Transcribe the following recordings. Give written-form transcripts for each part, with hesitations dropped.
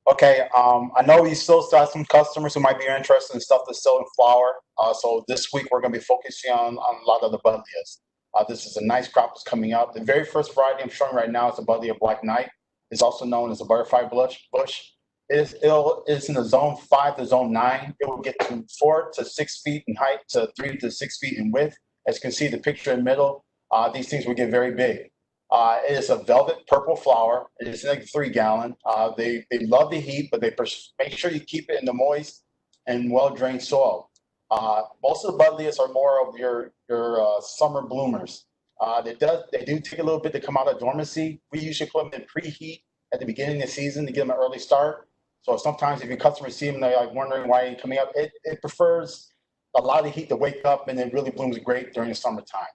Okay, I know we still have some customers who might be interested in stuff that's still in flower. So this week we're going to be focusing on a lot of the Buddleias. This is a nice crop that's coming up. The very first variety I'm showing right now is the Buddleia Black Knight. It's also known as a butterfly bush. It's in the zone 5 to zone 9. It will get to 4 to 6 feet in height to 3 to 6 feet in width. As you can see, the picture in the middle, these things will get very big. It is a velvet purple flower. It is like 3 gallon. They love the heat, but make sure you keep it in the moist and well drained soil. Most of the buddleias are more of your summer bloomers. They do take a little bit to come out of dormancy. We usually put them in preheat at the beginning of the season to give them an early start. So sometimes if your customers see them, they're like wondering why it's coming up. It prefers a lot of heat to wake up, and it really blooms great during the summertime.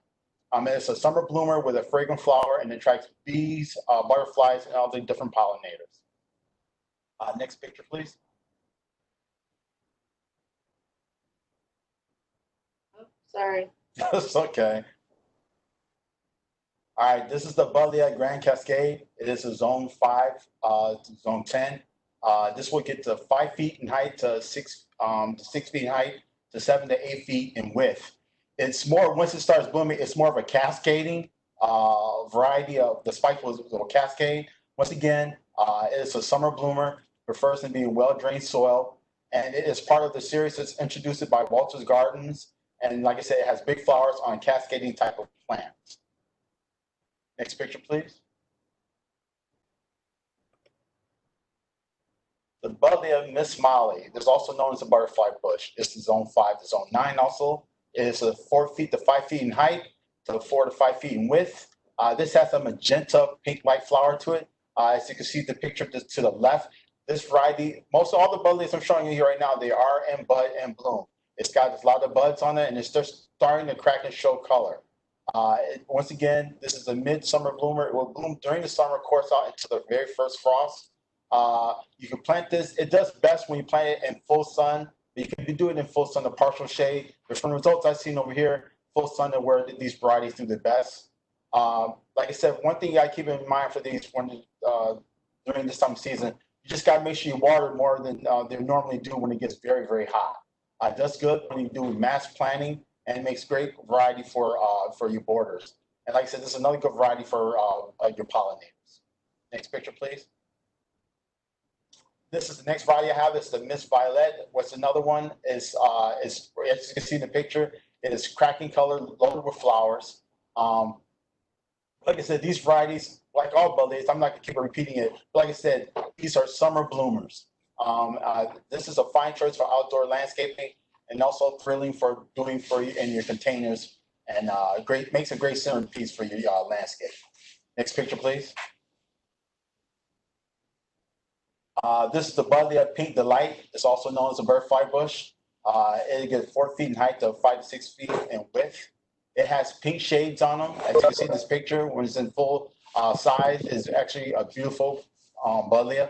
It's a summer bloomer with a fragrant flower and attracts bees, butterflies, and all the different pollinators. Next picture, please. Sorry. That's okay. All right, this is the Buddleia Grand Cascade. It is a zone 5 to zone 10. This will get to 5 feet in height to 6 feet in height to 7 to 8 feet in width. It's more, once it starts blooming, it's more of a cascading variety of the spikes will cascade. Once again, it's a summer bloomer, prefers to be in well-drained soil, and it is part of the series that's introduced by Walter's Gardens. And like I said, it has big flowers on cascading type of plants. Next picture, please. The Buddleia Miss Molly, is also known as a butterfly bush. It's the zone 5 to zone 9 also. It is a 4 feet to 5 feet in height to 4 to 5 feet in width. This has a magenta pink light flower to it. As you can see the picture to the left, this variety, most all the buddleias I'm showing you here right now, they are in bud and bloom. It's got a lot of buds on it, and it's just starting to crack and show color. Once again, this is a midsummer bloomer. It will bloom during the summer, course out into the very first frost. You can plant this. It does best when you plant it in full sun. But you can do it in full sun to partial shade. But from the results I've seen over here, full sun is where these varieties do the best. Like I said, one thing you got to keep in mind for these during this time of season, you just got to make sure you water more than they normally do when it gets very, very hot. That's good when you do mass planting, and it makes great variety for your borders. And like I said, this is another good variety for your pollinators. Next picture, please. This is the next variety I have. It's the Miss Violet. What's another one is as you can see in the picture, it is cracking color, loaded with flowers. Like I said, these varieties, like all buddleias, I'm not gonna keep repeating it. But like I said, these are summer bloomers. This is a fine choice for outdoor landscaping and also thrilling for doing for you in your containers, and makes a great centerpiece for your landscape. Next picture, please. This is the Buddleia Pink Delight. It's also known as a butterfly bush. It gets 4 feet in height to 5 to 6 feet in width. It has pink shades on them. As you can see in this picture, when it's in full size, is actually a beautiful Buddleia.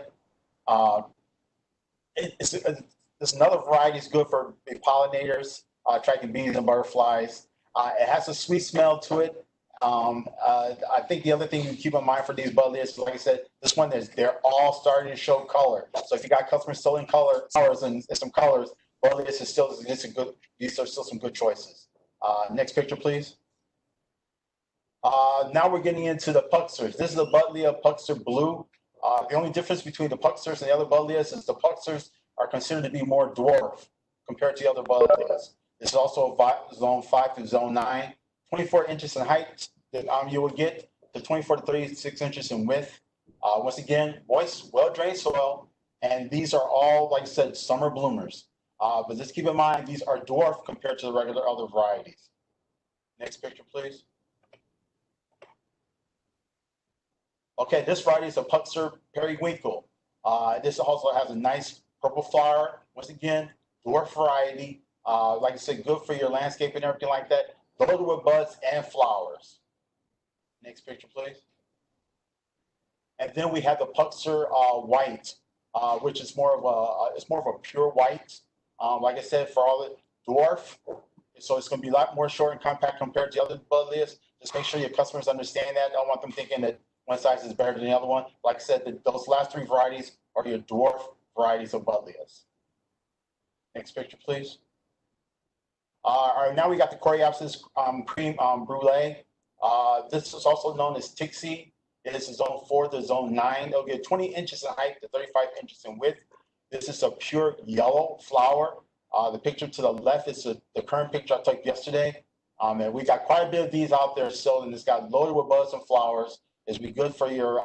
It's another variety. It's good for pollinators, attracting bees and butterflies. It has a sweet smell to it. I think the other thing you keep in mind for these buddleias, like I said, this one is they're all starting to show color. So if you got customers selling colors and some colors, buddleias is still good. These are still some good choices. Next picture, please. Now we're getting into the pucksters. This is the Buddleia Puckster Blue. The only difference between the pucksters and the other buddleias is the pucksters are considered to be more dwarf compared to the other buddleias. This is also zone 5 to zone 9. 24 inches in height that you will get to 24 to 36 inches in width. Once again, moist, well-drained soil, and these are all, like I said, summer bloomers. But just keep in mind, these are dwarf compared to the regular other varieties. Next picture, please. Okay, this variety is a Puckster Periwinkle. This also has a nice purple flower. Once again, dwarf variety. Like I said, good for your landscape and everything like that. Loaded with buds and flowers. Next picture, please. And then we have the Puckster White, which is more of a pure white. Like I said, for all the dwarf, so it's going to be a lot more short and compact compared to the other buddleias. Just make sure your customers understand that. I don't want them thinking that one size is better than the other one. Like I said, those last three varieties are your dwarf varieties of Buddleias. Next picture, please. All right, now we got the Coreopsis cream brulee. This is also known as Tixie. It is zone 4 to zone 9. It'll get 20 inches in height to 35 inches in width. This is a pure yellow flower. The picture to the left is the current picture I took yesterday. And we got quite a bit of these out there still, and it's got loaded with buds and flowers. It's be good for your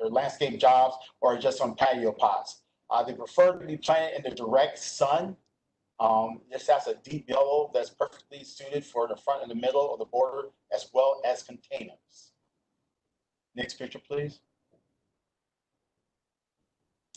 landscape jobs or just on patio pots. They prefer to be planted in the direct sun. This has a deep yellow that's perfectly suited for the front and the middle of the border, as well as containers. Next picture, please.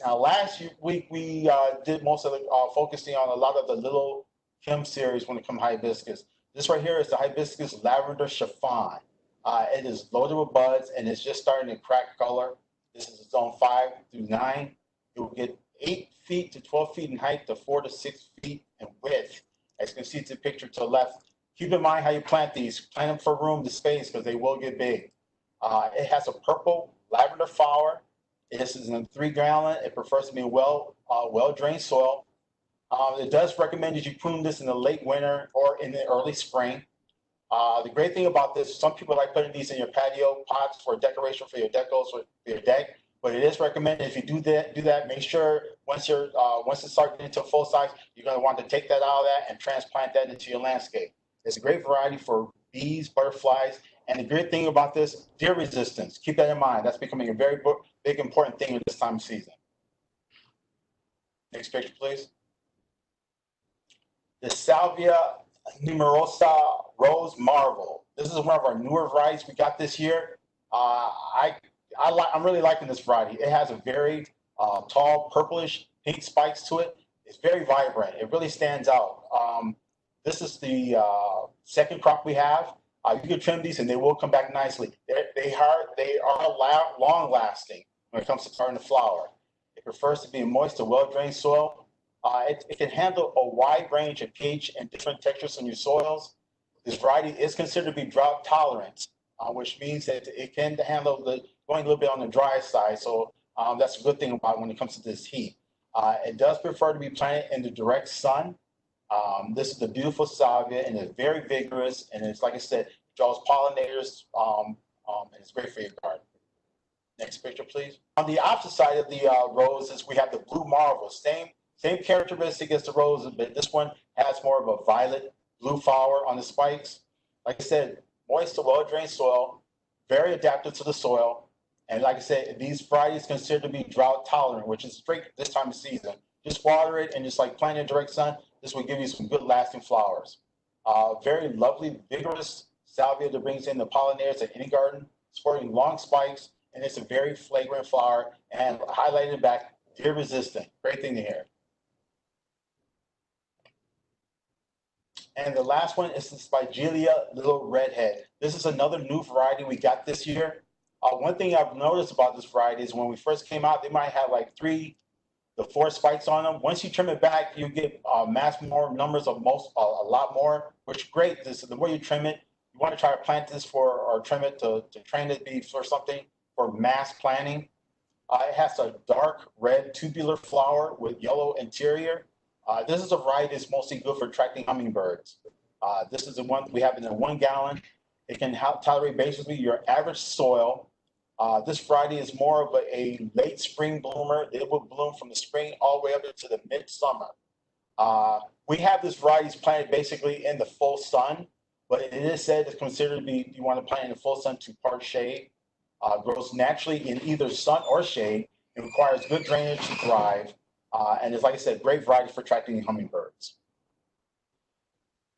Now, last week we did most of the focusing on a lot of the little Kim series when it comes to hibiscus. This right here is the hibiscus lavender chiffon. It is loaded with buds and it's just starting to crack color. This is zone 5 through 9. It will get 8 feet to 12 feet in height to 4 to 6 feet in width. As you can see to the picture to the left, keep in mind how you plant these. Plant them for room to space because they will get big. It has a purple lavender flower. This is in a 3-gallon. It prefers to be well-drained soil. It does recommend that you prune this in the late winter or in the early spring. The great thing about this, some people like putting these in your patio pots for decoration for your decos or your deck. But it is recommended if you do that, make sure once it starts getting to full size, you're going to want to take that out of that and transplant that into your landscape. It's a great variety for bees, butterflies, and the great thing about this, deer resistance. Keep that in mind. That's becoming a very big, important thing at this time of season. Next picture, please. The Salvia numerosa Rose Marvel. This is one of our newer varieties we got this year. I'm really liking this variety. It has a very tall, purplish, pink spikes to it. It's very vibrant. It really stands out. This is the second crop we have. You can trim these and they will come back nicely. They are long lasting when it comes to starting to flower. It prefers to be in moist to well-drained soil. It can handle a wide range of pH and different textures in your soils. This variety is considered to be drought tolerant, which means that it can handle going a little bit on the dry side. So that's a good thing about when it comes to this heat. It does prefer to be planted in the direct sun. This is the beautiful salvia, and it's very vigorous, and it's, like I said, draws pollinators, and it's great for your garden. Next picture, please. On the opposite side of the roses, we have the blue marvel. Same characteristic as the roses, but this one has more of a violet blue flower on the spikes. Like I said, moist to well-drained soil, very adaptive to the soil, and like I said, these varieties considered to be drought tolerant, which is great this time of season. Just water it and just like plant in direct sun. This will give you some good lasting flowers. Very lovely, vigorous salvia that brings in the pollinators at any garden, sporting long spikes, and it's a very flagrant flower and highlighted back, deer resistant. Great thing to hear. And the last one is the Spigelia Little Redhead. This is another new variety we got this year. One thing I've noticed about this variety is when we first came out, they might have like 3 to 4 spikes on them. Once you trim it back, you get more numbers of a lot more, which is great. The more you trim it, you want to try to plant this or trim it to train it to be for something for mass planting. It has a dark red tubular flower with yellow interior. This is a variety that's mostly good for attracting hummingbirds. This is the one we have in a 1 gallon. It can tolerate basically your average soil. This variety is more of a late spring bloomer. It will bloom from the spring all the way up into the midsummer. We have this variety planted basically in the full sun, but it is said it's considered to be, you want to plant in the full sun to part shade. Grows naturally in either sun or shade. It requires good drainage to thrive. And it's, like I said, great variety for attracting hummingbirds.